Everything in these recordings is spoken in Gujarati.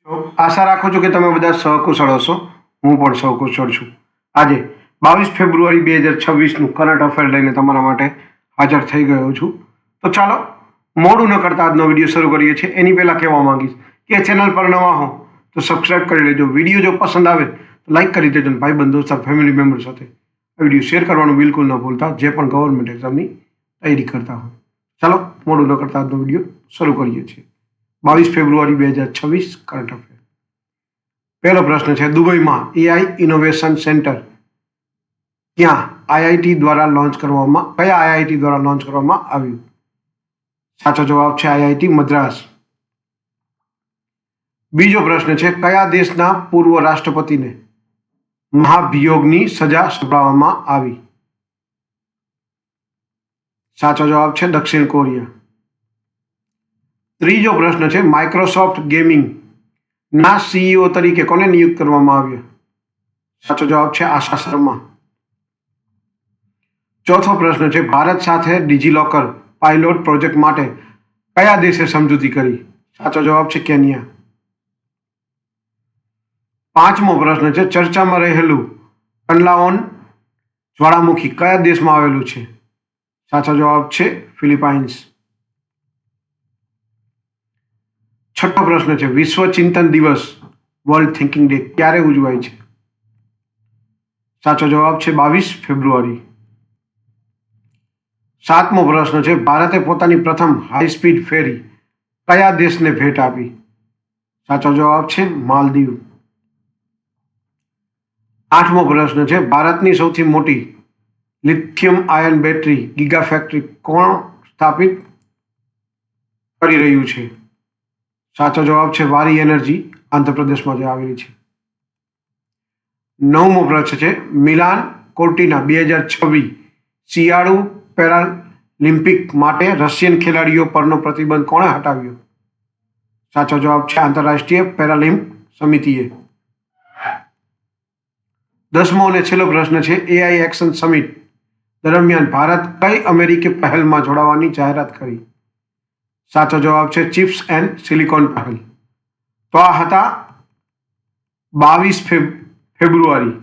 તો આશા રાખું છું કે તમે બધા સહકુશળ હશો. હું પણ સહકુશળ છું. આજે 22 ફેબ્રુઆરી 2026નું કરંટ અફેર લઈને તમારા માટે હાજર થઈ ગયો છું. તો ચાલો મોડું ન કરતા આજનો વિડીયો શરૂ કરીએ છીએ. એની પહેલાં કહેવા માંગીશ કે ચેનલ પર નવા હો તો સબસ્ક્રાઇબ કરી લેજો. વિડીયો જો પસંદ આવે તો લાઇક કરી દેજો. ભાઈ બંધ દોસ્ત ફેમિલી મેમ્બર સાથે આ વિડીયો શેર કરવાનું બિલકુલ ન ભૂલતા, જે પણ ગવર્મેન્ટ એક્ઝામની તૈયારી કરતા હોય. ચાલો મોડું ન કરતા આજનો વિડીયો શરૂ કરીએ છીએ. 22 ફેબ્રુઆરી 2026 કરંટ અફેર. પહેલો પ્રશ્ન છે, દુબઈમાં એઆઈ ઇનોવેશન સેન્ટર કયા આઈઆઈટી દ્વારા લોન્ચ કરવામાં આવ્યું? સાચો જવાબ છે આઈઆઈટી મદ્રાસ. બીજો પ્રશ્ન છે, કયા દેશના પૂર્વ રાષ્ટ્રપતિને મહાભિયોગની સજા સંભળાવવામાં આવી? સાચો જવાબ છે દક્ષિણ કોરિયા. ત્રીજો પ્રશ્ન છે, માઇક્રોસોફ્ટ ગેમિંગ ના સીઈઓ તરીકે કોને નિયુક્ત કરવામાં આવ્યા? સાચો જવાબ છે આશા શર્મા. ચોથો પ્રશ્ન છે, ભારત સાથે ડિજીલોકર પાયલોટ પ્રોજેક્ટ માટે કયા દેશે સમજૂતી કરી? સાચો જવાબ છે કેન્યા. પાંચમો પ્રશ્ન છે, ચર્ચામાં રહેલું કંડલાઓન જ્વાળામુખી કયા દેશમાં આવેલું છે? સાચો જવાબ છે ફિલિપાઇન્સ. છઠ્ઠો પ્રશ્ન છે, વિશ્વ ચિંતન દિવસ વર્લ્ડ થિંકિંગ ડે ક્યારે ઉજવાય છે? સાચો જવાબ છે 22 ફેબ્રુઆરી. સાતમો પ્રશ્ન છે, ભારતે પોતાની પ્રથમ હાઈ સ્પીડ ફેરી કયા દેશને ભેટ આપી? સાચો જવાબ છે માલદીવ. આઠમો પ્રશ્ન છે, ભારતની સૌથી મોટી lithium ion battery giga factory કોણ સ્થાપિત કરી રહ્યું છે? સાચો જવાબ છે વારી એનર્જી, આંધ્રપ્રદેશમાં જે આવેલી છે. નવમો પ્રશ્ન છે, મિલાન કોર્ટિના 2026 શિયાળુ પેરાલિમ્પિક માટે રશિયન ખેલાડીઓ પરનો પ્રતિબંધ કોણે હટાવ્યો? સાચો જવાબ છે આંતરરાષ્ટ્રીય પેરાલિમ્પિક સમિતિએ. 10મો અને છેલ્લો પ્રશ્ન છે, એઆઈ એક્શન સમિટ દરમિયાન ભારત કઈ અમેરિકી પહેલમાં જોડાવાની જાહેરાત કરી? સાચો જવાબ છે ચિપ્સ એન્ડ સિલિકોન પહેલ. તો આ હતા 22 ફેબ્રુઆરી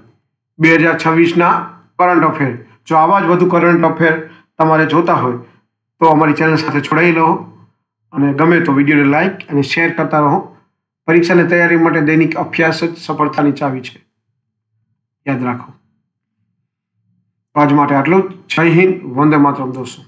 2026ના કરંટ અફેર. જો આવા જ વધુ કરંટ અફેર તમારે જોતા હોય તો અમારી ચેનલ સાથે જોડાઈ રહો અને ગમે તો વિડીયોને લાઇક અને શેર કરતા રહો. પરીક્ષાની તૈયારી માટે દૈનિક અભ્યાસ જ સફળતાની ચાવી છે, યાદ રાખો. આજ માટે આટલું જ. જય હિન્દ, વંદે માતરમ દોસ્તો.